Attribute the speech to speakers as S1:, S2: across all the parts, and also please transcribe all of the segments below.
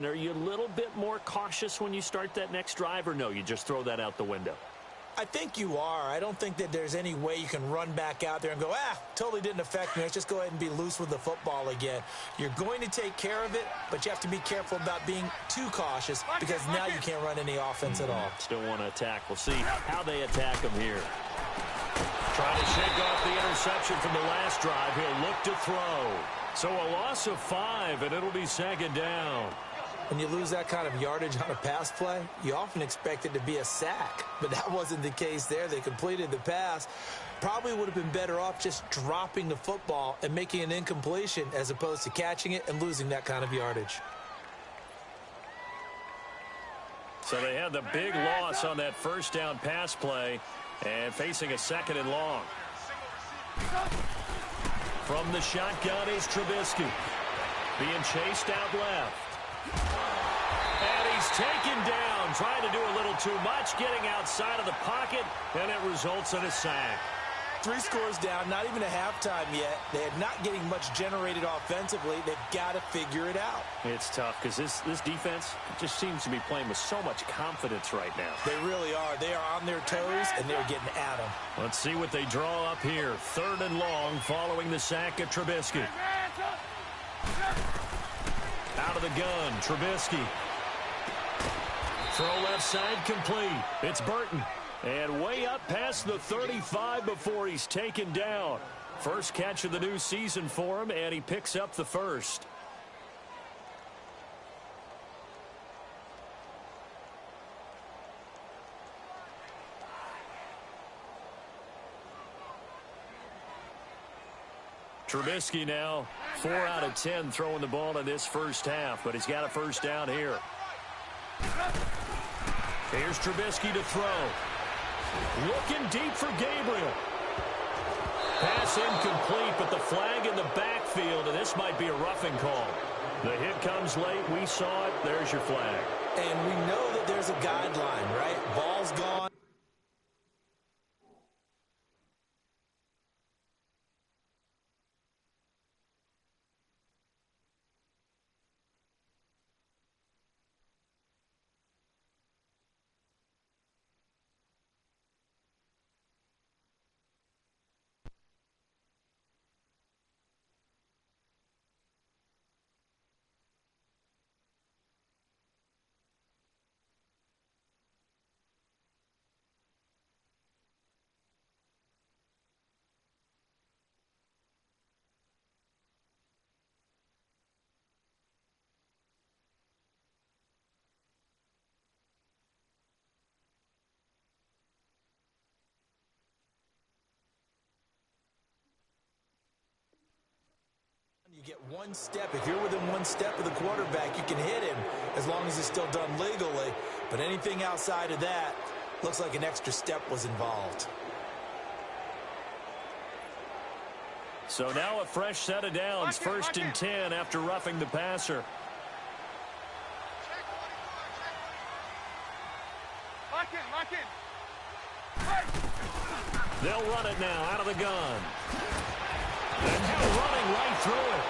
S1: Are you a little bit more cautious when you start that next drive, or no, you just throw that out the window?
S2: I think you are. I don't think that there's any way you can run back out there and go, totally didn't affect me. Let's just go ahead and be loose with the football again. You're going to take care of it, but you have to be careful about being too cautious because now you can't run any offense at all.
S1: Still want to attack. We'll see how they attack him here. Trying to shake off the interception from the last drive. He'll look to throw. So a loss of 5, and it'll be second down.
S2: When you lose that kind of yardage on a pass play, you often expect it to be a sack. But that wasn't the case there. They completed the pass. Probably would have been better off just dropping the football and making an incompletion as opposed to catching it and losing that kind of yardage.
S1: So they had the big loss on that first down pass play and facing a second and long. From the shotgun is Trubisky. Being chased out left. And he's taken down, trying to do a little too much, getting outside of the pocket, and it results in a sack.
S2: 3 scores down, not even a halftime yet. They're not getting much generated offensively. They've got to figure it out.
S1: It's tough because this defense just seems to be playing with so much confidence right now.
S2: They really are. They are on their toes, and they're getting at them.
S1: Let's see what they draw up here. 3rd and long following the sack of Trubisky. Out of the gun, Trubisky. Throw left side complete. It's Burton. And way up past the 35 before he's taken down. First catch of the new season for him, and he picks up the first. Trubisky now 4 out of 10 throwing the ball in this first half, but he's got a first down here. Here's Trubisky to throw. Looking deep for Gabriel. Pass incomplete, but the flag in the backfield, and this might be a roughing call. The hit comes late. We saw it. There's your flag.
S2: And we know that there's a guideline, right? Ball's gone. You get one step. If you're within one step of the quarterback, you can hit him as long as it's still done legally. But anything outside of that, looks like an extra step was involved.
S1: So now a fresh set of downs, 1st and 10 after roughing the passer.
S3: Lock in.
S1: They'll run it now out of the gun. And he'll running right through it.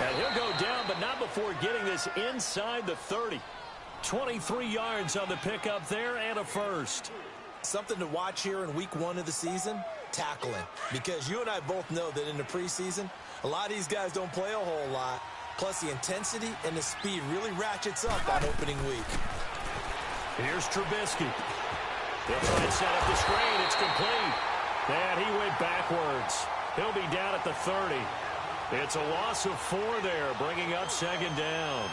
S1: And he'll go down, but not before getting this inside the 30. 23 yards on the pickup there and a first.
S2: Something to watch here in week 1 of the season, tackling. Because you and I both know that in the preseason, a lot of these guys don't play a whole lot. Plus the intensity and the speed really ratchets up on opening week.
S1: Here's Trubisky. They'll try and set up the screen. It's complete. And he went backwards. He'll be down at the 30. It's a loss of 4 there, bringing up second down.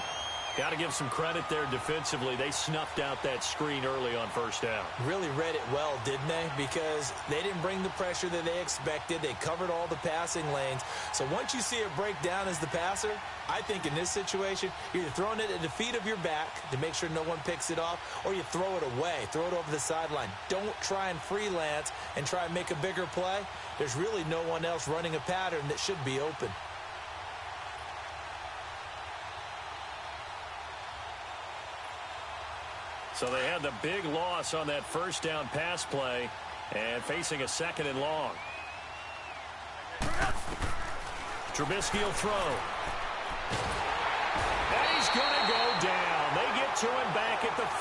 S1: Got to give some credit there defensively. They snuffed out that screen early on first down.
S2: Really read it well, didn't they? Because they didn't bring the pressure that they expected. They covered all the passing lanes. So once you see it break down as the passer, I think in this situation, you're either throwing it at the feet of your back to make sure no one picks it off, or you throw it away, throw it over the sideline. Don't try and freelance and try and make a bigger play. There's really no one else running a pattern that should be open.
S1: So they had the big loss on that first down pass play and facing a second and long. Trubisky will throw. And he's going to go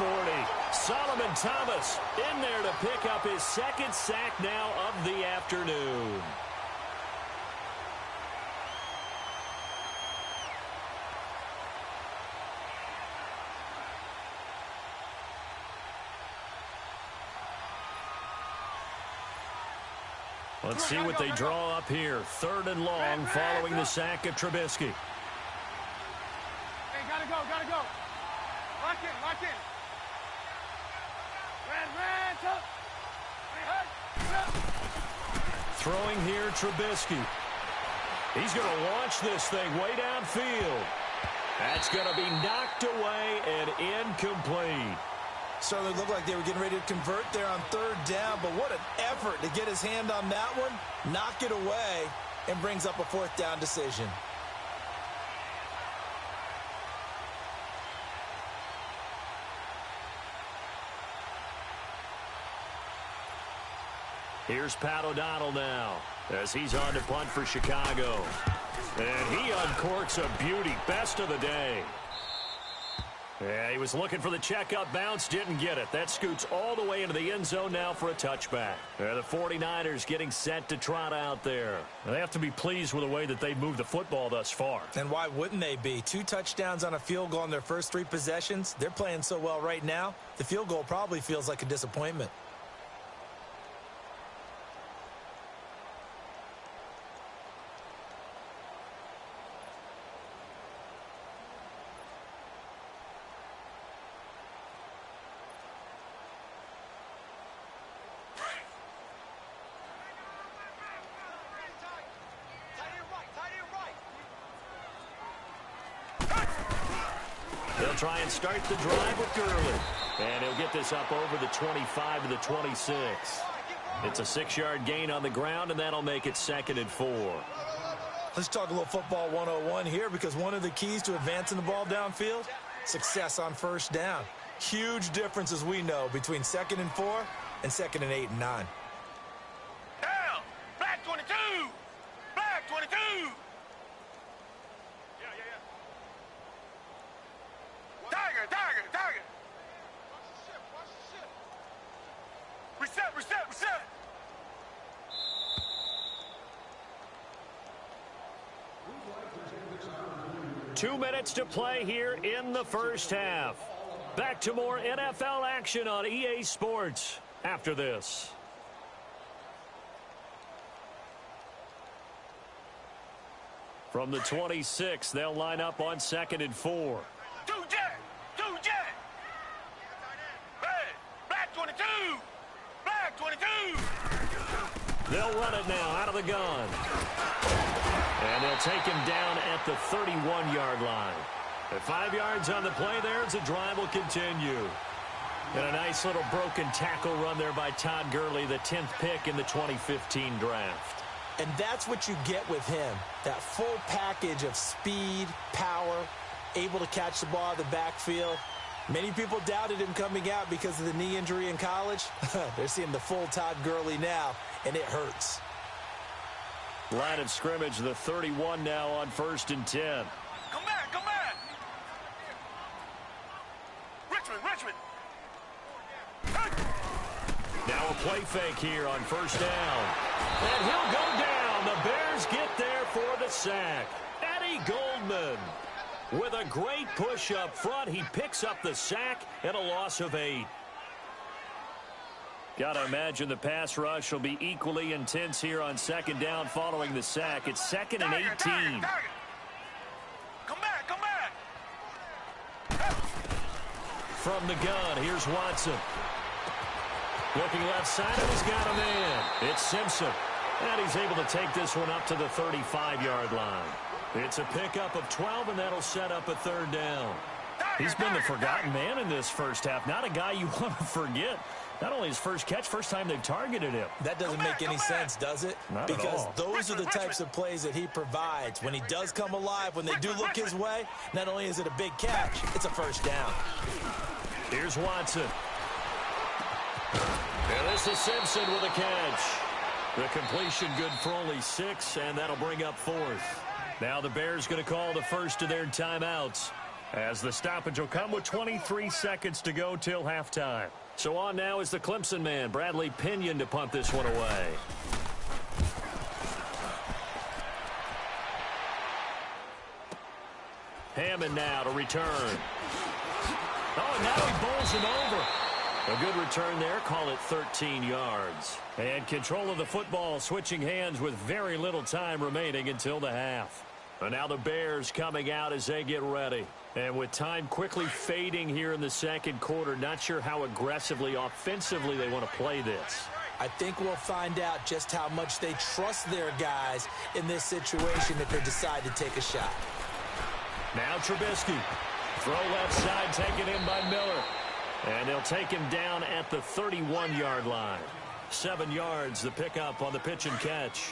S1: 40. Solomon Thomas in there to pick up his second sack now of the afternoon. Let's see what they draw up here. 3rd and long following the sack of Trubisky.
S3: Hey, gotta go, gotta go. Lock in, lock in. Ran, tough.
S1: Throwing here, Trubisky. He's going to launch this thing way downfield. That's going to be knocked away and incomplete.
S2: Certainly looked like they were getting ready to convert there on 3rd down, but what an effort to get his hand on that one, knock it away, and brings up a 4th down decision.
S1: Here's Pat O'Donnell now as he's on to punt for Chicago. And he uncorks a beauty. Best of the day. Yeah, he was looking for the checkup bounce, didn't get it. That scoots all the way into the end zone now for a touchback. The 49ers getting set to trot out there. They have to be pleased with the way that they've moved the football thus far.
S2: And why wouldn't they be? 2 touchdowns on a field goal in their first 3 possessions. They're playing so well right now, the field goal probably feels like a disappointment.
S1: They'll try and start the drive with Gurley. And he'll get this up over the 25 to the 26. It's a 6-yard gain on the ground, and that'll make it 2nd and 4.
S2: Let's talk a little football 101 here, because one of the keys to advancing the ball downfield, success on 1st down. Huge difference, as we know, between 2nd and 4 and 2nd and 8 and 9.
S3: Down! Black 22! Black 22! Tiger! Reset!
S1: 2 minutes to play here in the first half. Back to more NFL action on EA Sports after this. From the 26, they'll line up on 2nd and 4.
S3: Two jet! Red! Black 22! Black 22!
S1: They'll run it now out of the gun. And they'll take him down at the 31-yard line. At 5 yards on the play there as the drive will continue. And a nice little broken tackle run there by Todd Gurley, the 10th pick in the 2015 draft.
S2: And that's what you get with him, that full package of speed, power, able to catch the ball out of the backfield. Many people doubted him coming out because of the knee injury in college. They're seeing the full Todd Gurley now, and it hurts.
S1: Line of scrimmage, the 31 now on 1st and 10.
S3: Come back! Richmond!
S1: Now a play fake here on 1st down. And he'll go down. The Bears get there for the sack. Eddie Goldman with a great push up front. He picks up the sack and a loss of 8. Got to imagine the pass rush will be equally intense here on 2nd down following the sack. It's 2nd and 18.
S3: Tiger. Come back!
S1: From the gun, here's Watson. Looking left side, and he's got a man. It's Simpson. And he's able to take this one up to the 35-yard line. It's a pickup of 12, and that'll set up a 3rd down. He's been the forgotten man in this first half. Not a guy you want to forget. Not only his first catch, first time they've targeted him.
S2: That doesn't make any sense, does it?
S1: Not
S2: because
S1: at all.
S2: those are the types of plays that he provides. When he does come alive, when they do look his way, not only is it a big catch, it's a 1st down.
S1: Here's Watson. And this is Simpson with a catch. The completion good for only 6, and that'll bring up 4th. Now the Bears going to call the first of their timeouts. As the stoppage will come with 23 seconds to go till halftime. So on now is the Clemson man, Bradley Pinion, to punt this one away. Hammond now to return. Oh, and now he bowls him over. A good return there. Call it 13 yards. And control of the football switching hands with very little time remaining until the half. And now the Bears coming out as they get ready. And with time quickly fading here in the second quarter, not sure how aggressively, offensively they want to play this.
S2: I think we'll find out just how much they trust their guys in this situation if they decide to take a shot.
S1: Now Trubisky. Throw left side taken in by Miller. And they'll take him down at the 31-yard line. 7 yards, the pickup on the pitch and catch.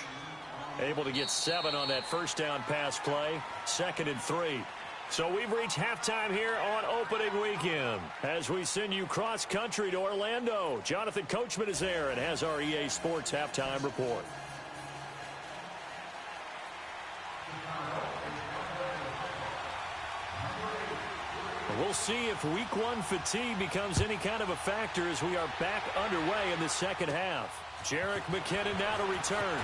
S1: Able to get 7 on that first down pass play. 2nd and 3. So we've reached halftime here on opening weekend. As we send you cross-country to Orlando, Jonathan Coachman is there and has our EA Sports halftime report. We'll see if week one fatigue becomes any kind of a factor as we are back underway in the second half. Jerick McKinnon now to return.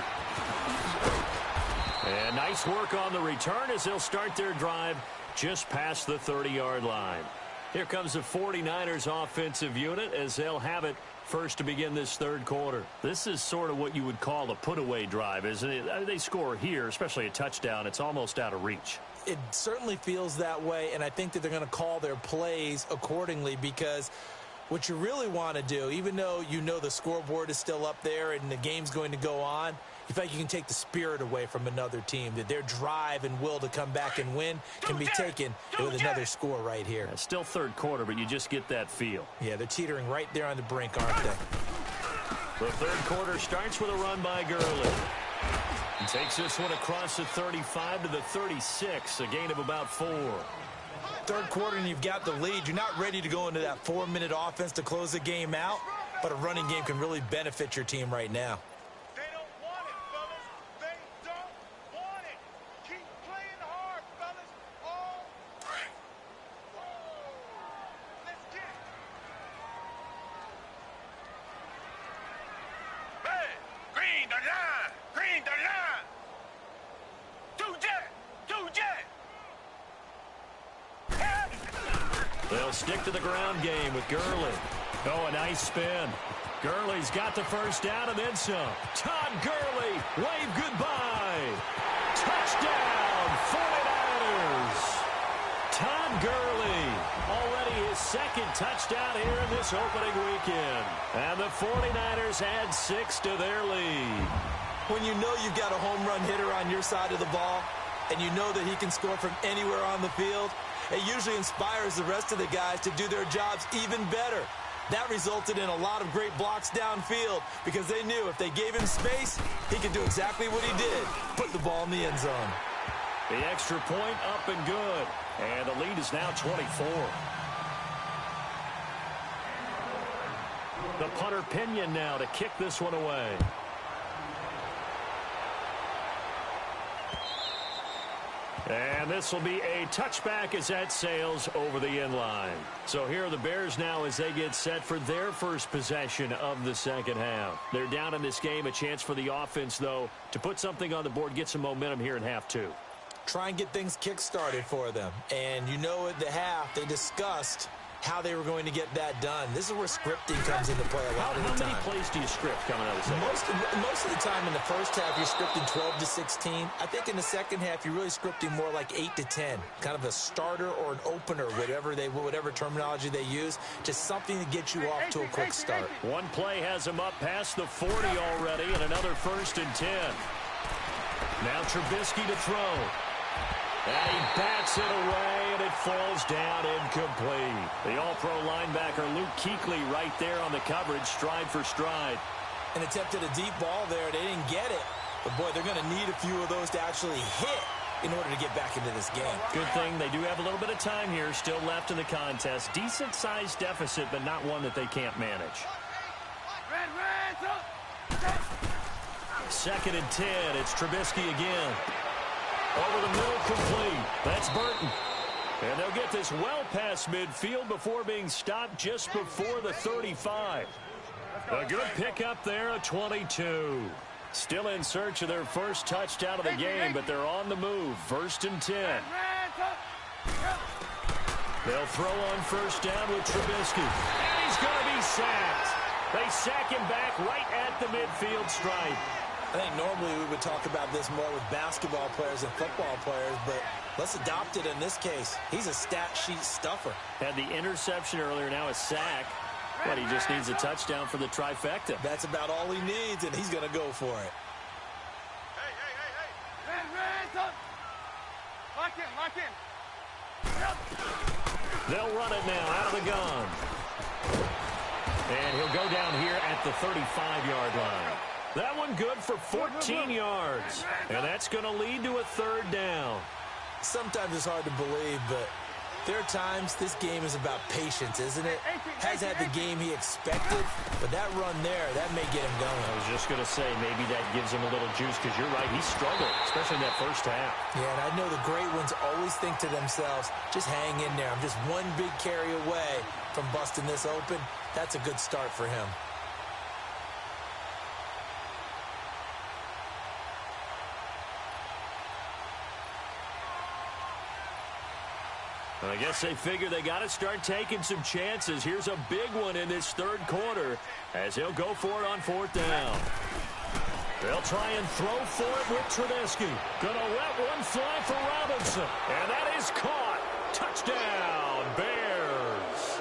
S1: And nice work on the return as they'll start their drive just past the 30-yard line. Here comes the 49ers offensive unit as they'll have it first to begin this third quarter. This is sort of what you would call a put-away drive, isn't it? They score here, especially a touchdown. It's almost out of reach.
S2: It certainly feels that way, and I think that they're going to call their plays accordingly because what you really want to do, even though you know the scoreboard is still up there and the game's going to go on, you feel like you can take the spirit away from another team, that their drive and will to come back and win can be taken with another score right here.
S1: It's still third quarter, but you just get that feel.
S2: Yeah, they're teetering right there on the brink, aren't they?
S1: The third quarter starts with a run by Gurley. He takes this one across the 35 to the 36, a gain of about 4.
S2: Third quarter and you've got the lead. You're not ready to go into that 4-minute offense to close the game out, but a running game can really benefit your team right now.
S3: They don't want it, fellas. They don't want it. Keep playing hard, fellas. All right. Let's get it. Hey, green the line. Green the line. Two jet.
S1: They'll stick to the ground game with Gurley. Oh, a nice spin. Gurley's got the first down and then some. Todd Gurley, wave goodbye. Touchdown, 49ers. Todd Gurley, already his second touchdown here in this opening weekend. And the 49ers add 6 to their lead.
S2: When you know you've got a home run hitter on your side of the ball, and you know that he can score from anywhere on the field, it usually inspires the rest of the guys to do their jobs even better. That resulted in a lot of great blocks downfield because they knew if they gave him space, he could do exactly what he did, put the ball in the end zone.
S1: The extra point up and good. And the lead is now 24. The punter Pinion now to kick this one away. And this will be a touchback as that sails over the end line. So here are the Bears now as they get set for their first possession of the second half. They're down in this game. A chance for the offense, though, to put something on the board, get some momentum here in half two.
S2: Try and get things kick-started for them. And you know at the half, they discussed how they were going to get that done. This is where scripting comes into play a lot of the time.
S1: How many plays do you script coming out of the second half?
S2: Most of the time in the first half, you're scripting 12 to 16. I think in the second half, you're really scripting more like 8 to 10. Kind of a starter or an opener, whatever terminology they use. Just something to get you off to a quick start.
S1: One play has them up past the 40 already, and another 1st and 10. Now Trubisky to throw. And he bats it away, and it falls down incomplete. The all-pro linebacker Luke Kuechly right there on the coverage, stride for stride.
S2: And attempted a deep ball there. They didn't get it. But, boy, they're going to need a few of those to actually hit in order to get back into this game.
S1: Good thing they do have a little bit of time here still left in the contest. Decent-sized deficit, but not one that they can't manage. 2nd and 10. It's Trubisky again. Over the middle, complete. That's Burton. And they'll get this well past midfield before being stopped just before the 35. A good pickup there, a 22. Still in search of their first touchdown of the game, but they're on the move. 1st and 10. They'll throw on first down with Trubisky. And he's going to be sacked. They sack him back right at the midfield stripe.
S2: I think normally we would talk about this more with basketball players and football players, but let's adopt it in this case. He's a stat sheet stuffer.
S1: Had the interception earlier, now a sack. But he just needs a touchdown for the trifecta.
S2: That's about all he needs, and he's going to go for it.
S3: Hey. Lock in.
S1: They'll run it now out of the gun. And he'll go down here at the 35-yard line. That one good for 14 yards. And that's going to lead to a 3rd down.
S2: Sometimes it's hard to believe, but there are times this game is about patience, isn't it? Has had the game he expected, but that run there, that may get him going.
S1: I was just going to say, maybe that gives him a little juice, because you're right, he struggled, especially in that first half.
S2: Yeah, and I know the great ones always think to themselves, just hang in there. I'm just one big carry away from busting this open. That's a good start for him.
S1: I guess they figure they got to start taking some chances. Here's a big one in this 3rd quarter as he'll go for it on 4th down. They'll try and throw for it with Trubisky. Gonna let one fly for Robinson. And that is caught. Touchdown, Bears.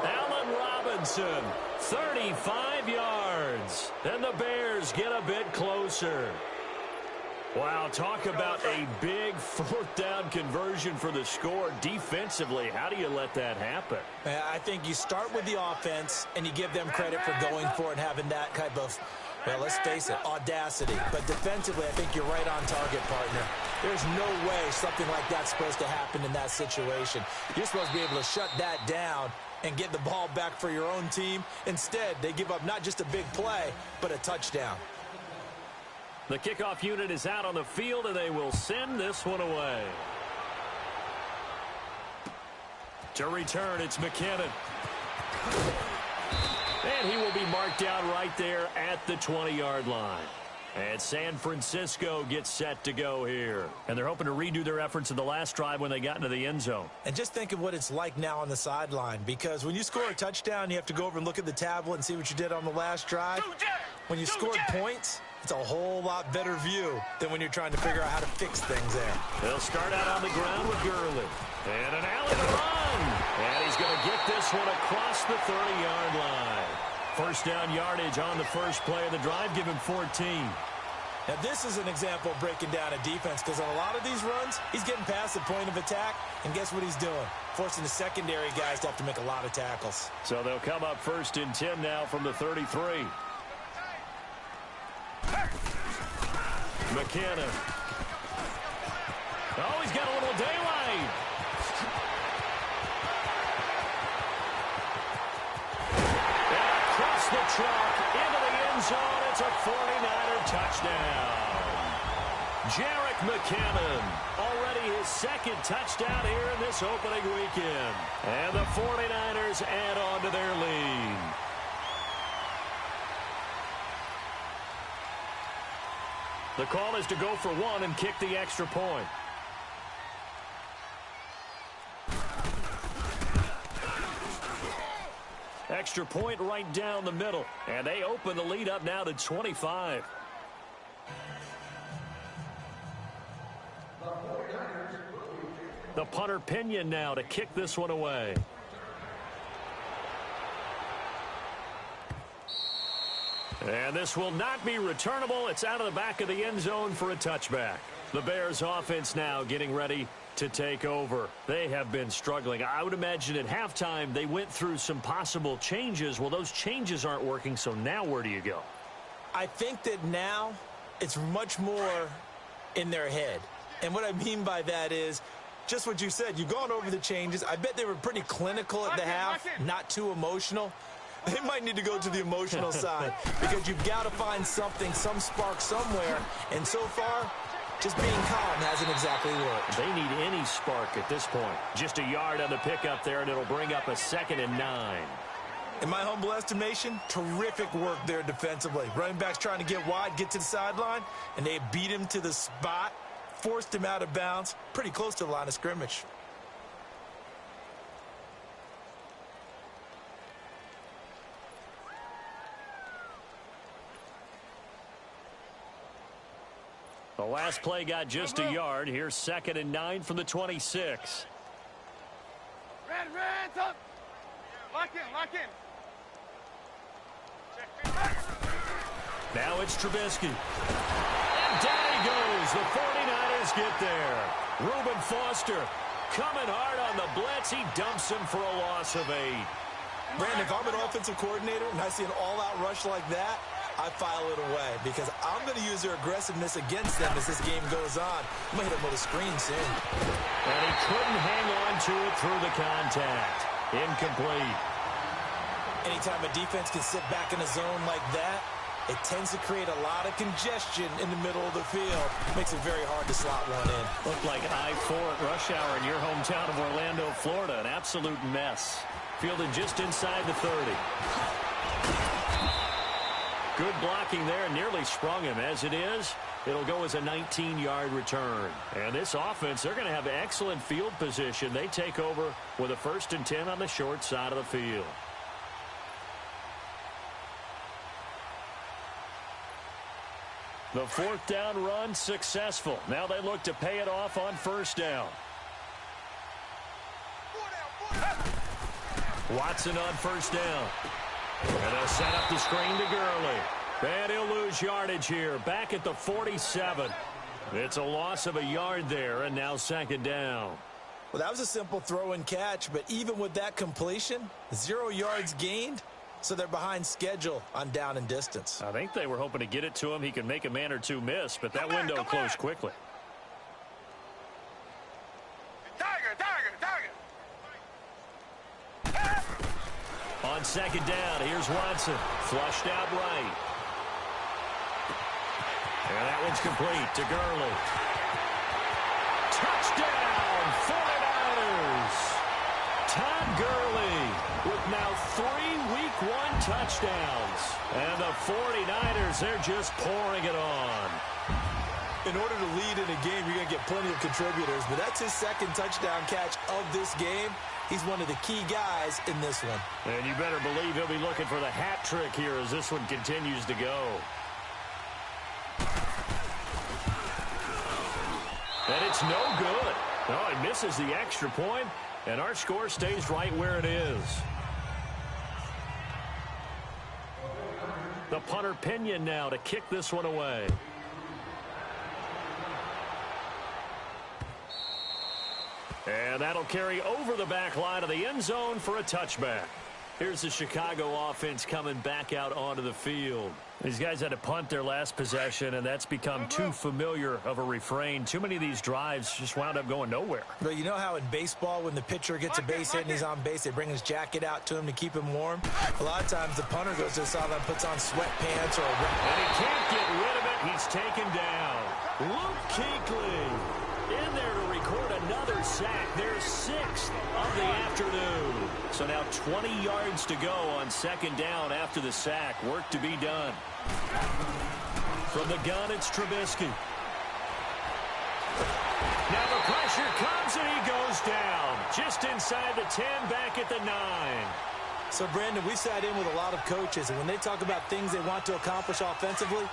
S1: Allen Robinson, 35 yards. And the Bears get a bit closer. Wow, talk about a big 4th down conversion for the score. Defensively, how do you let that happen?
S2: I think you start with the offense, and you give them credit for going for it and having that type of, well, let's face it, audacity. But defensively, I think you're right on target, partner. There's no way something like that's supposed to happen in that situation. You're supposed to be able to shut that down and get the ball back for your own team. Instead, they give up not just a big play, but a touchdown.
S1: The kickoff unit is out on the field, and they will send this one away. To return, it's McKinnon. And he will be marked down right there at the 20-yard line. And San Francisco gets set to go here. And they're hoping to redo their efforts in the last drive when they got into the end zone.
S2: And just think of what it's like now on the sideline, because when you score a touchdown, you have to go over and look at the tablet and see what you did on the last drive. When you scored points, it's a whole lot better view than when you're trying to figure out how to fix things there.
S1: They'll start out on the ground with Gurley. And an alley run. And he's going to get this one across the 30-yard line. First down yardage on the first play of the drive. Give him 14.
S2: Now, this is an example of breaking down a defense, because on a lot of these runs, he's getting past the point of attack, and guess what he's doing? Forcing the secondary guys to have to make a lot of tackles.
S1: So they'll come up 1st and 10 now from the 33. McKinnon. Oh, he's got a little daylight. And across the chalk into the end zone. It's a 49er touchdown. Jerick McKinnon, already his 2nd touchdown here in this opening weekend. And the 49ers add on to their lead. The call is to go for 1 and kick the extra point. Extra point right down the middle. And they open the lead up now to 25. The punter Pinion now to kick this one away. And this will not be returnable. It's out of the back of the end zone for a touchback. The Bears offense now getting ready to take over. They have been struggling. I would imagine at halftime they went through some possible changes. Well, those changes aren't working, so now where do you go?
S2: I think that now it's much more in their head. And what I mean by that is just what you said. You've gone over the changes. I bet they were pretty clinical at the half, not too emotional. They might need to go to the emotional side, because you've got to find something, some spark somewhere. And so far, Just being calm hasn't exactly worked.
S1: They need any spark at this point. Just a yard on the pickup there, and it'll bring up a 2nd and 9.
S2: In my humble estimation, terrific work there defensively. Running backs trying to get wide, get to the sideline, and they beat him to the spot, forced him out of bounds, pretty close to the line of scrimmage.
S1: The last play got just a yard. Here's 2nd and 9 from the 26.
S3: Red, up. Lock in.
S1: Now it's Trubisky. And down he goes. The 49ers get there. Reuben Foster coming hard on the blitz. He dumps him for a loss of 8.
S2: Brandon, if I'm an offensive coordinator and I see an all-out rush like that, I file it away because I'm going to use their aggressiveness against them as this game goes on. I'm going to hit them with a screen soon.
S1: And he couldn't hang on to it through the contact. Incomplete.
S2: Anytime a defense can sit back in a zone like that, it tends to create a lot of congestion in the middle of the field. Makes it very hard to slot one in.
S1: Looked like I-4 at rush hour in your hometown of Orlando, Florida. An absolute mess. Fielded just inside the 30. Good blocking there, nearly sprung him. As it is, it'll go as a 19-yard return. And this offense, they're going to have excellent field position. They take over with a 1st and 10 on the short side of the field. The 4th down run successful. Now they look to pay it off on 1st down. Watson on 1st down. And they'll set up the screen to Gurley. And he'll lose yardage here. Back at the 47. It's a loss of a yard there, and now 2nd down.
S2: Well, that was a simple throw and catch, but even with that completion, 0 yards gained, so they're behind schedule on down and distance.
S1: I think they were hoping to get it to him. He could make a man or two miss, but that window closed quickly. On 2nd down, here's Watson. Flushed out right. And that one's complete to Gurley. Touchdown, 49ers! Todd Gurley with now 3 Week 1 touchdowns. And the 49ers, they're just pouring it on.
S2: In order to lead in a game, you're going to get plenty of contributors, but that's his 2nd touchdown catch of this game. He's one of the key guys in this one.
S1: And you better believe he'll be looking for the hat trick here as this one continues to go. And it's no good. Oh, he misses the extra point, and our score stays right where it is. The punter Pinion now to kick this one away. And that'll carry over the back line of the end zone for a touchback. Here's the Chicago offense coming back out onto the field. These guys had to punt their last possession, and that's become too familiar of a refrain. Too many of these drives just wound up going nowhere.
S2: But you know how in baseball, when the pitcher gets a base hit and he's on base, they bring his jacket out to him to keep him warm? A lot of times the punter goes to the sideline, puts on sweatpants or a...
S1: And he can't get rid of it. He's taken down. Luke Kuechly in there to record another sack. Their 6th of the afternoon. So now 20 yards to go on 2nd down after the sack. Work to be done. From the gun, it's Trubisky. Now the pressure comes and he goes down. Just inside the 10, back at the 9.
S2: So, Brandon, we sat in with a lot of coaches, and when they talk about things they want to accomplish offensively,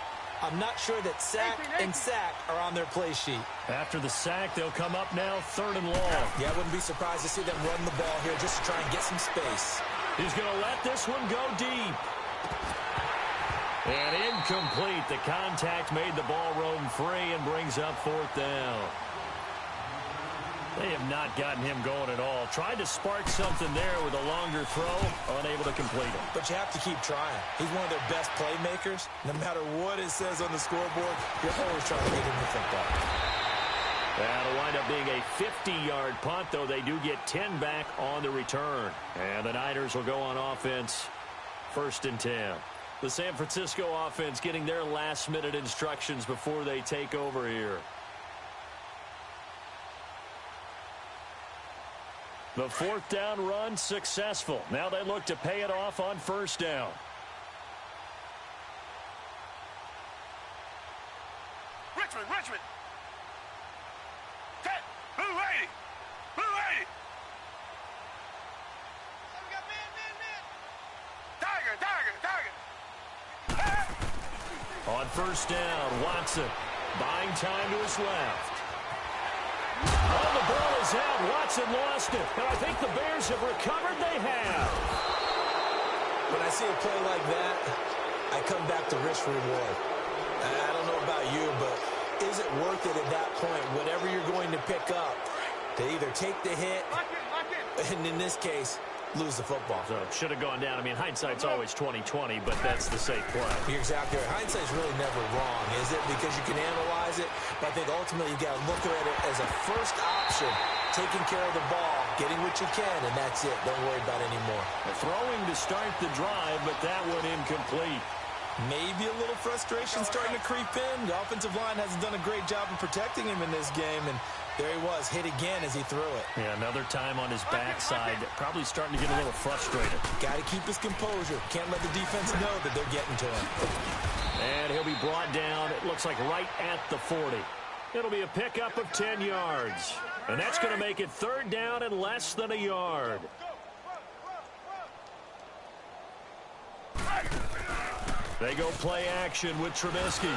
S2: I'm not sure that sack and sack are on their play sheet.
S1: After the sack, they'll come up now 3rd and long.
S2: Yeah, I wouldn't be surprised to see them run the ball here just to try and get some space.
S1: He's going to let this one go deep. And incomplete. The contact made the ball roam free and brings up 4th down. They have not gotten him going at all. Tried to spark something there with a longer throw, unable to complete it.
S2: But you have to keep trying. He's one of their best playmakers. No matter what it says on the scoreboard, you're always trying to get him the football.
S1: That'll wind up being a 50-yard punt, though they do get 10 back on the return. And the Niners will go on offense, 1st and 10. The San Francisco offense getting their last-minute instructions before they take over here. The fourth down run successful. Now they look to pay it off on first down.
S3: Richmond. Set. Blue 80. Blue 80. We got man. Tiger.
S1: On first down, Watson buying time to his left. Oh, the ball is out. Watson lost it. And I think the Bears have recovered. They have.
S2: When I see a play like that, I come back to risk reward. I don't know about you, but is it worth it at that point, whatever you're going to pick up, to either take the hit, and in this case, lose the football?
S1: So should have gone down. I mean, hindsight's always 20/20, but that's the safe play.
S2: You're exactly right. Hindsight's really never wrong, is it? Because you can analyze it, but I think ultimately you got to look at it as a first option, taking care of the ball, getting what you can, and that's it. Don't worry about it anymore.
S1: Throwing to start the drive, but that one incomplete.
S2: Maybe a little frustration starting to creep in. The offensive line hasn't done a great job of protecting him in this game, and there he was, hit again as he threw it.
S1: Yeah, another time on his backside, probably starting to get a little frustrated.
S2: Got to keep his composure. Can't let the defense know that they're getting to him.
S1: And he'll be brought down, it looks like right at the 40. It'll be a pickup of 10 yards. And that's going to make it third down and less than a yard. They go play action with Trubisky.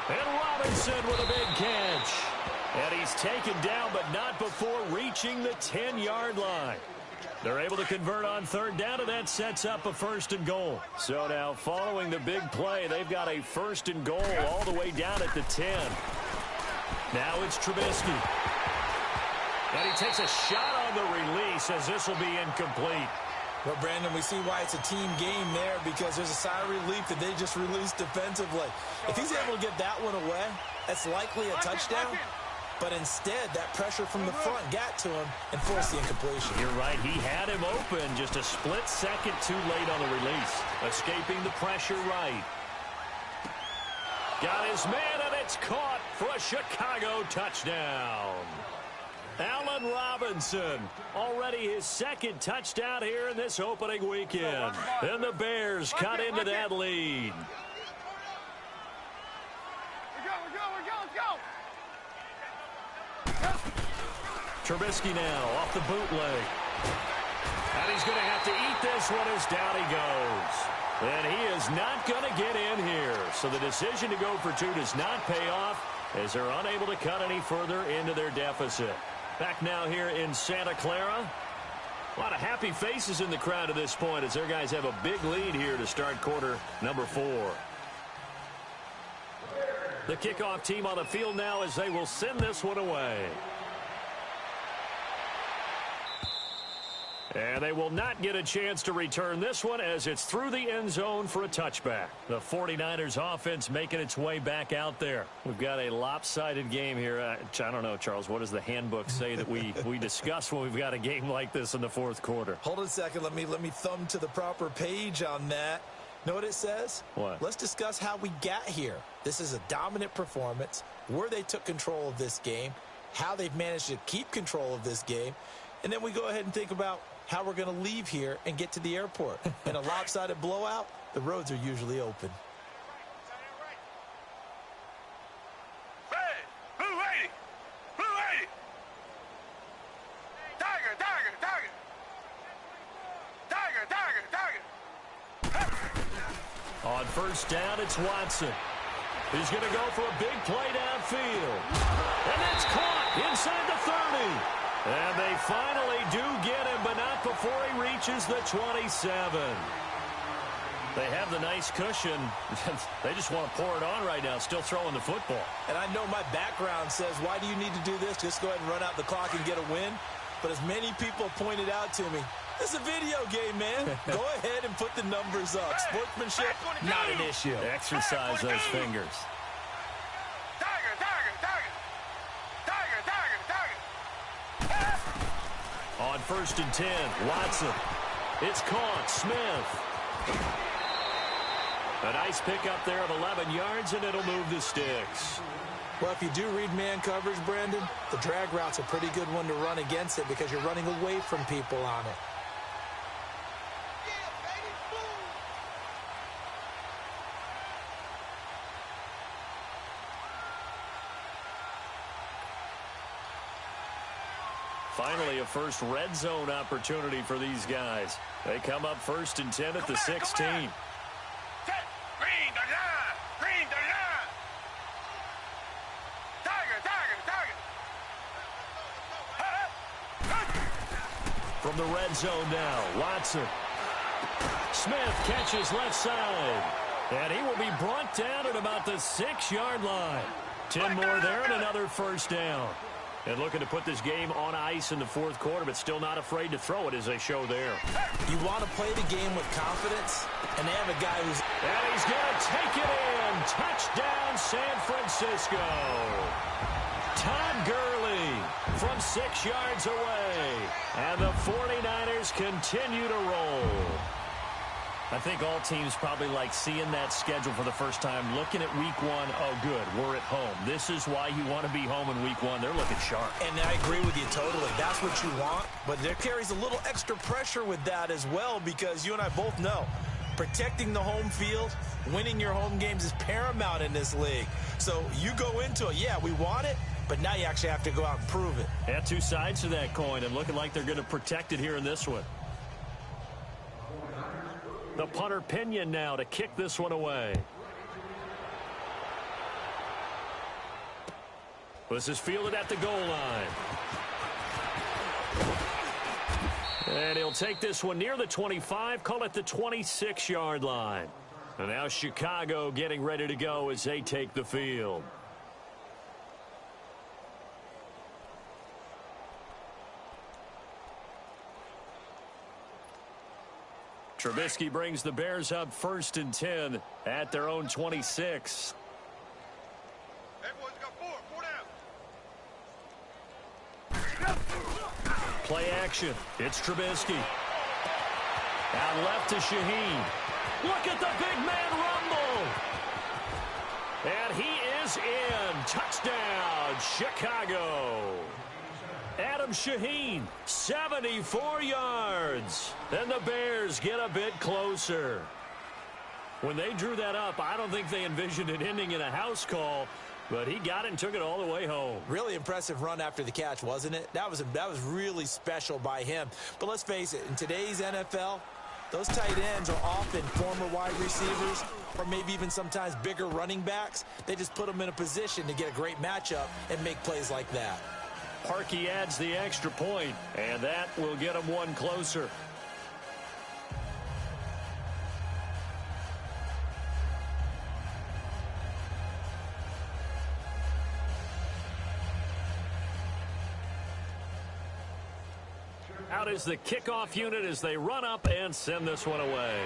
S1: And Robinson with a big catch. And he's taken down, but not before reaching the 10-yard line. They're able to convert on third down, and that sets up a first and goal. So now, following the big play, they've got a first and goal all the way down at the 10. Now it's Trubisky. And he takes a shot on the release as this will be incomplete.
S2: Well, Brandon, we see why it's a team game there, because there's a sigh of relief that they just released defensively. If he's able to get that one away, that's likely a touchdown. But instead, that pressure from the front got to him and forced the incompletion.
S1: You're right. He had him open just a split second too late on the release. Escaping the pressure right. Got his man, and it's caught for a Chicago touchdown. Allen Robinson, already his second touchdown here in this opening weekend. And the Bears cut into that lead.
S3: Let's go.
S1: Trubisky now off the bootleg. And he's going to have to eat this one as down he goes. And he is not going to get in here. So the decision to go for two does not pay off as they're unable to cut any further into their deficit. Back now here in Santa Clara. A lot of happy faces in the crowd at this point as their guys have a big lead here to start quarter number 4. The kickoff team on the field now as they will send this one away. And they will not get a chance to return this one as it's through the end zone for a touchback. The 49ers offense making its way back out there. We've got a lopsided game here. I don't know, Charles, what does the handbook say that we discuss when we've got a game like this in the fourth quarter?
S2: Hold on a second. Let me thumb to the proper page on that. Know what it says?
S1: What?
S2: Let's discuss how we got here. This is a dominant performance, where they took control of this game, how they've managed to keep control of this game, and then we go ahead and think about how we're going to leave here and get to the airport. In a lopsided blowout, the roads are usually open.
S3: Red, blue 80. Blue 80. Tiger.
S1: On first down, it's Watson. He's going to go for a big play downfield. And it's caught inside the 30. And they finally do get him, but not before he reaches the 27. They have the nice cushion. They just want to pour it on right now, still throwing the football.
S2: And I know my background says, why do you need to do this? Just go ahead and run out the clock and get a win. But as many people pointed out to me, it's a video game, man. Go ahead and put the numbers up. Sportsmanship, not an issue.
S1: Exercise those fingers. On first and 10, Watson. It's caught. Smith. A nice pickup there of 11 yards, and it'll move the sticks.
S2: Well, if you do read man coverage, Brandon, the drag route's a pretty good one to run against it because you're running away from people on it.
S1: Finally, a first red zone opportunity for these guys. They come up 1st and 10 at the 16.
S3: Green the line! Green the line! Tiger!
S1: From the red zone now, Watson. Smith catches left side. And he will be brought down at about the 6-yard line. 10 more there and another first down. And looking to put this game on ice in the 4th quarter, but still not afraid to throw it as they show there.
S2: You want to play the game with confidence, and they have a guy who's...
S1: And he's going to take it in. Touchdown, San Francisco. Todd Gurley from 6 yards away. And the 49ers continue to roll. I think all teams probably like seeing that schedule for the first time, looking at week 1. Oh, good, we're at home. This is why you want to be home in week 1. They're looking sharp.
S2: And I agree with you totally. That's what you want. But there carries a little extra pressure with that as well because you and I both know protecting the home field, winning your home games is paramount in this league. So you go into it, yeah, we want it, but now you actually have to go out and prove it.
S1: Yeah, 2 sides to that coin and looking like they're going to protect it here in this one. The punter Pinion now to kick this one away. This is fielded at the goal line. And he'll take this one near the 25, call it the 26-yard line. And now Chicago getting ready to go as they take the field. Trubisky brings the Bears up 1st and 10 at their own 26.
S3: Everyone's got 4 down.
S1: Play action. It's Trubisky. Out left to Shaheen. Look at the big man rumble. And he is in. Touchdown, Chicago. Adam Shaheen, 74 yards. Then the Bears get a bit closer. When they drew that up, I don't think they envisioned it ending in a house call, but he got it and took it all the way home.
S2: Really impressive run after the catch, wasn't it? That was really special by him. But let's face it, in today's NFL, those tight ends are often former wide receivers or maybe even sometimes bigger running backs. They just put them in a position to get a great matchup and make plays like that.
S1: Parkey adds the extra point, and that will get him one closer. Out is the kickoff unit as they run up and send this one away.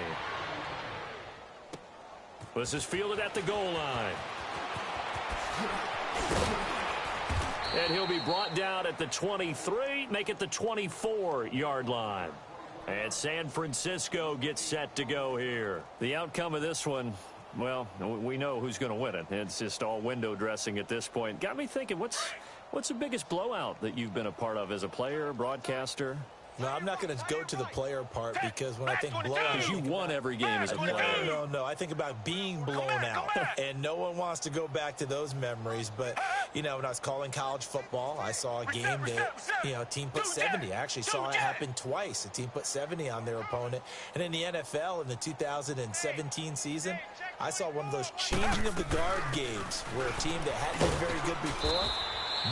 S1: This is fielded at the goal line. And he'll be brought down at the 23, make it the 24-yard line. And San Francisco gets set to go here. The outcome of this one, well, we know who's going to win it. It's just all window dressing at this point. Got me thinking, what's the biggest blowout that you've been a part of as a player, broadcaster?
S2: No, I'm not going to go to the player part because when I think blowout...
S1: Because you won every game as a player.
S2: No. I think about being blown out, and no one wants to go back to those memories. But, you know, when I was calling college football, I saw a game that, you know, a team put 70. I actually saw it happen twice. A team put 70 on their opponent. And in the NFL, in the 2017 season, I saw one of those changing of the guard games where a team that hadn't been very good before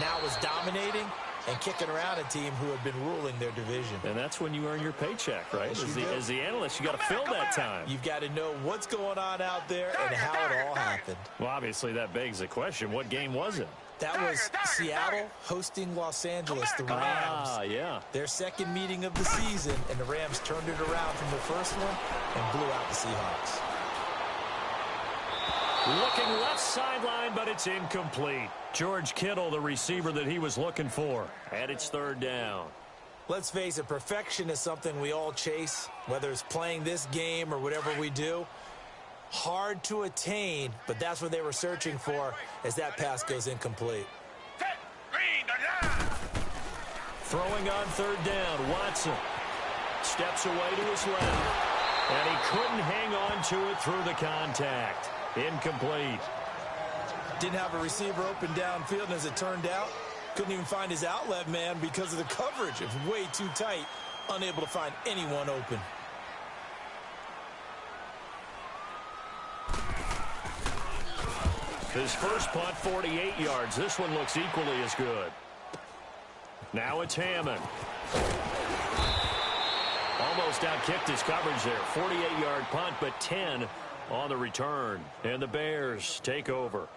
S2: now was dominating and kicking around a team who had been ruling their division.
S1: And that's when you earn your paycheck, right? As the analyst, you got to fill that time.
S2: You've got to know what's going on out there and how it all happened.
S1: Well, obviously, that begs the question, what game was it?
S2: That was Seattle hosting Los Angeles, the Rams.
S1: Yeah.
S2: Their second meeting of the season, and the Rams turned it around from the first one and blew out the Seahawks.
S1: Looking left sideline, but it's incomplete. George Kittle, the receiver that he was looking for. And it's third down.
S2: Let's face it, perfection is something we all chase, whether it's playing this game or whatever we do. Hard to attain, but that's what they were searching for as that pass goes incomplete.
S1: Throwing on third down, Watson steps away to his left, and he couldn't hang on to it through the contact. Incomplete.
S2: Didn't have a receiver open downfield, and as it turned out, couldn't even find his outlet man because of the coverage. It was way too tight, unable to find anyone open.
S1: His first punt, 48 yards. This one looks equally as good. Now it's Hammond. Almost outkicked his coverage there. 48-yard punt, but 10 on the return. And the Bears take over.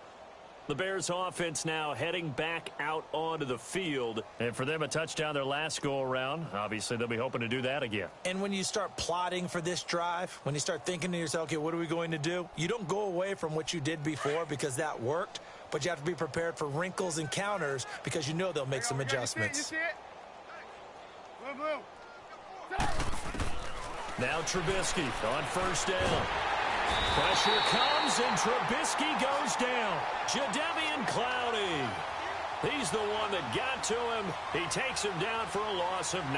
S1: The Bears offense now heading back out onto the field. And for them, a touchdown their last go-around. Obviously, they'll be hoping to do that again.
S2: And when you start plotting for this drive, when you start thinking to yourself, okay, what are we going to do? You don't go away from what you did before because that worked, but you have to be prepared for wrinkles and counters because you know they'll make some adjustments.
S1: Now Trubisky on first down. Pressure comes, and Trubisky goes down. Jadeveon Clowney. He's the one that got to him. He takes him down for a loss of 9.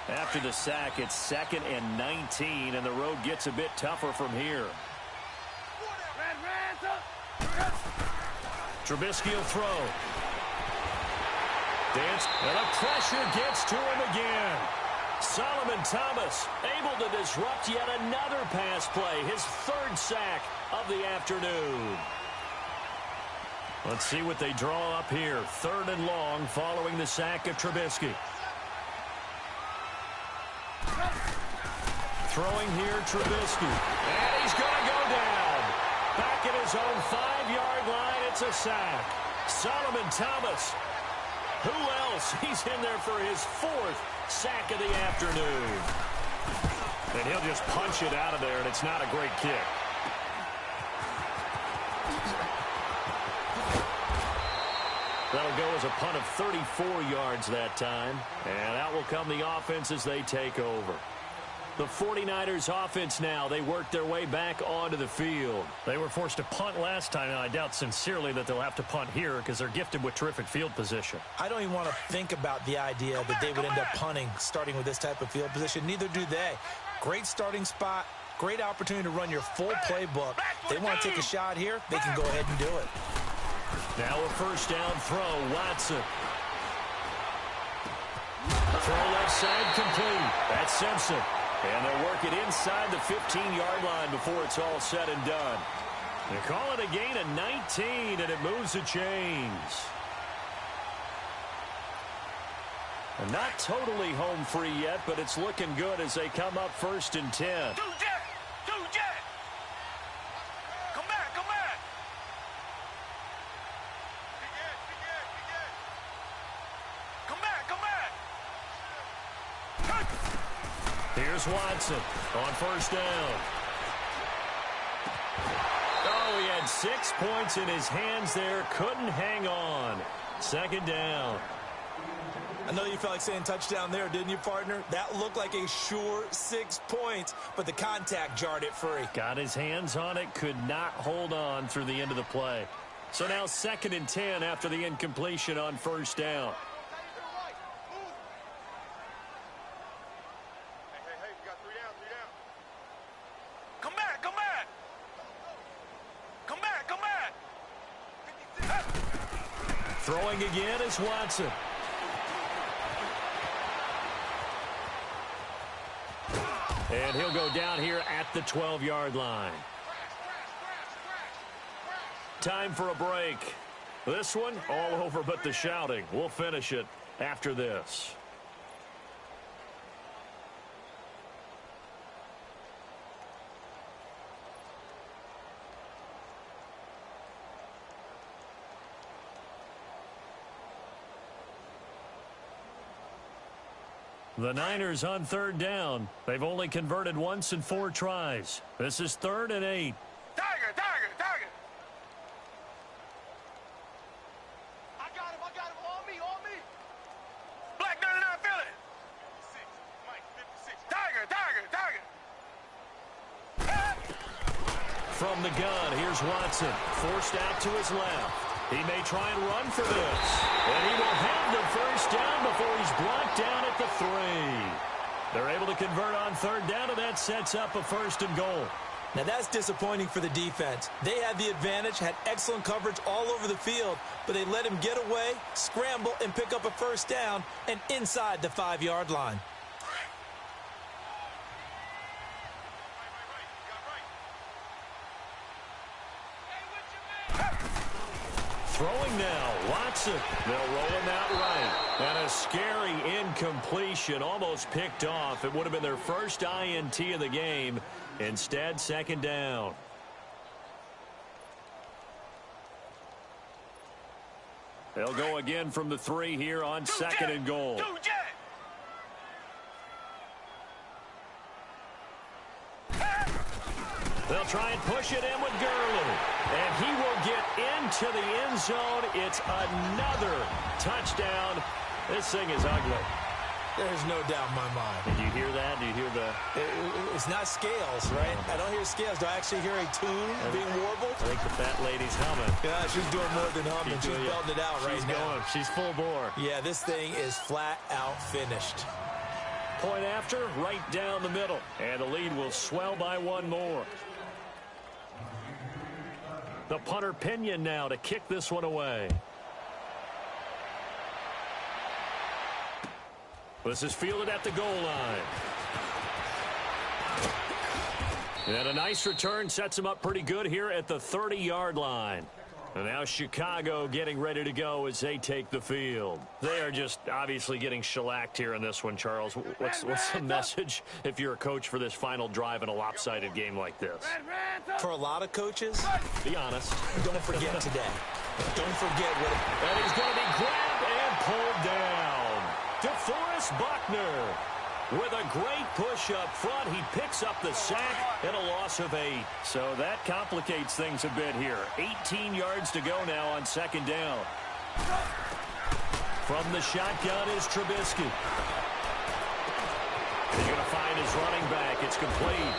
S1: After the sack, it's 2nd and 19, and the road gets a bit tougher from here. Trubisky will throw. Dance, and the pressure gets to him again. Solomon Thomas able to disrupt yet another pass play, his 3rd sack of the afternoon. Let's see what they draw up here. 3rd and long following the sack of Trubisky. Throwing here, Trubisky. And he's going to go down. Back at his own 5-yard line, it's a sack. Solomon Thomas. Who else? He's in there for his 4th sack of the afternoon. And he'll just punch it out of there, and it's not a great kick. That'll go as a punt of 34 yards that time. And out will come the offense as they take over. The 49ers offense now, they work their way back onto the field. They were forced to punt last time, and I doubt sincerely that they'll have to punt here because they're gifted with terrific field position.
S2: I don't even want to think about the idea that they would end up punting starting with this type of field position. Neither do they. Great starting spot, great opportunity to run your full playbook. They want to take a shot here, they can go ahead and do it.
S1: Now a first down throw, Watson. Throw left side complete. That's Simpson. And they'll work it inside the 15-yard line before it's all said and done. They call it a gain of 19, and it moves the chains. And not totally home free yet, but it's looking good as they come up 1st and 10.
S3: Come back, come back. Come back, come back.
S1: Here's Watson on first down. Oh, he had 6 points in his hands there. Couldn't hang on. 2nd down.
S2: I know you felt like saying touchdown there, didn't you, partner? That looked like a sure 6 points, but the contact jarred it free.
S1: Got his hands on it, could not hold on through the end of the play. So now 2nd and 10 after the incompletion on first down.
S3: Come back, come back. Come back, come back.
S1: Throwing again is Watson. And he'll go down here at the 12-yard line. Time for a break. This one, all over but the shouting. We'll finish it after this. The Niners on 3rd down. They've only converted once in 4 tries. This is 3rd and 8.
S3: Tiger. I got him, on me. Black 99 Philly. 56, Mike, 56. Tiger.
S1: from the gun. Here's Watson, forced out to his left. He may try and run for this. And he will have the first down before he's blocked down at the 3. They're able to convert on third down, and that sets up a 1st and goal.
S2: Now, that's disappointing for the defense. They had the advantage, had excellent coverage all over the field, but they let him get away, scramble, and pick up a 1st down, and inside the 5-yard line.
S1: Throwing now, Watson. They'll roll him out right. And a scary incompletion, almost picked off. It would have been their first INT of the game. Instead, 2nd down. They'll go again from the 3 here on 2nd and goal. They'll try and push it in with Gurley. And he will get into the end zone. It's another touchdown. This thing is ugly.
S2: There's no doubt in my mind.
S1: Did you hear that? Do you hear the...
S2: It's not scales, right? I don't hear scales. Do I actually hear a tune being warbled?
S1: I think the fat lady's humming.
S2: Yeah, she's doing more than humming. She's belting it out right now.
S1: She's full bore.
S2: Yeah, this thing is flat out finished.
S1: Point after, right down the middle. And the lead will swell by 1 more. The punter Pinion now to kick this one away. This is fielded at the goal line. And a nice return sets him up pretty good here at the 30-yard line. And now Chicago getting ready to go as they take the field. They are just obviously getting shellacked here in this one, Charles. What's the message if you're a coach for this final drive in a lopsided game like this?
S2: For a lot of coaches,
S1: be honest.
S2: Don't forget today. Don't forget what...
S1: And he's going to be grabbed and pulled down. DeForest Buckner with a great push up front. He picks up the sack and a loss of 8. So that complicates things a bit here. 18 yards to go now on 2nd down. From the shotgun is Trubisky. He's going to find his running back. It's complete.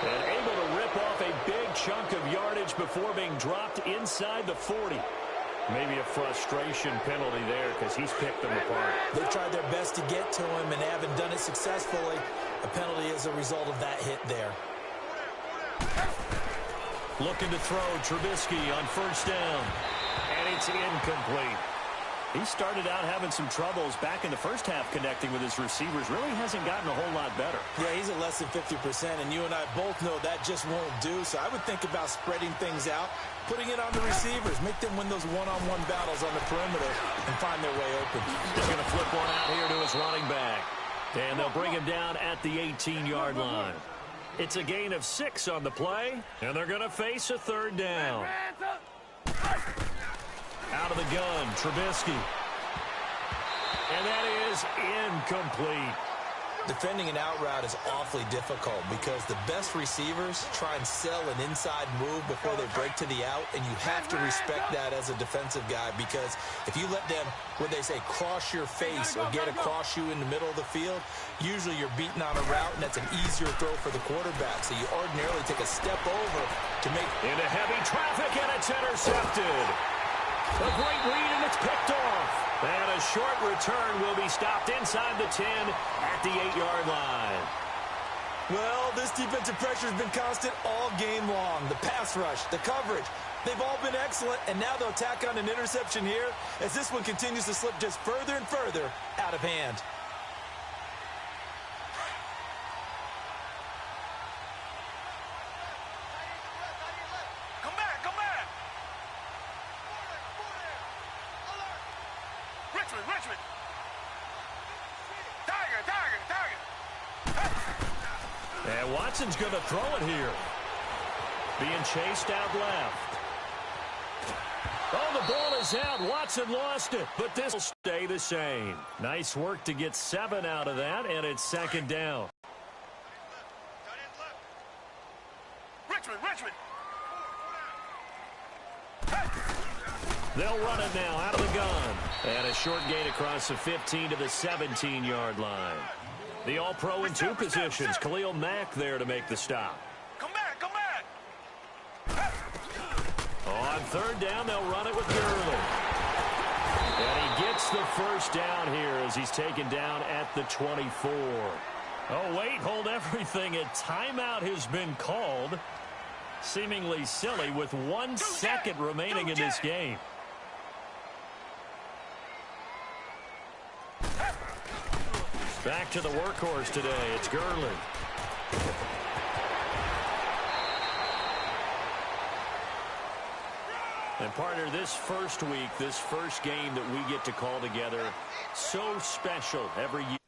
S1: And able to rip off a big chunk of yardage before being dropped inside the 40. Maybe a frustration penalty there because he's picked them apart.
S2: They've tried their best to get to him and haven't done it successfully. A penalty is a result of that hit there.
S1: Looking to throw Trubisky on 1st down. And it's incomplete. He started out having some troubles back in the first half connecting with his receivers. Really hasn't gotten a whole lot better.
S2: Yeah, he's at less than 50%, and you and I both know that just won't do. So I would think about spreading things out, putting it on the receivers, make them win those one-on-one battles on the perimeter and find their way open.
S1: He's going to flip one out here to his running back. And they'll bring him down at the 18-yard line. It's a gain of 6 on the play, and they're going to face a 3rd down. Out of the gun, Trubisky. And that is incomplete.
S2: Defending an out route is awfully difficult because the best receivers try and sell an inside move before they break to the out, and you have to respect that as a defensive guy because if you let them, what they say, cross your face or get across you in the middle of the field, usually you're beating on a route, and that's an easier throw for the quarterback. So you ordinarily take a step over to make...
S1: Into heavy traffic, and it's intercepted. A great read, and it's picked off. And a short return will be stopped inside the 10 at the 8-yard line.
S2: Well, this defensive pressure has been constant all game long. The pass rush, the coverage, they've all been excellent, and now they'll tack on an interception here as this one continues to slip just further and further out of hand.
S3: Richmond. Tiger.
S1: And Watson's going to throw it here. Being chased out left. Oh, the ball is out. Watson lost it, but this will stay the same. Nice work to get 7 out of that, and it's 2nd down.
S3: Richmond.
S1: They'll run it now out of the gun. And a short gain across the 15 to the 17-yard line. The All-Pro in 2 positions. Khalil Mack there to make the stop.
S3: Come back.
S1: On third down, they'll run it with Gurley. And he gets the first down here as he's taken down at the 24. Oh, wait, hold everything. A timeout has been called. Seemingly silly with 1 second remaining in this game. Back to the workhorse today. It's Gurley. And partner, this first week, this first game that we get to call together, so special every year.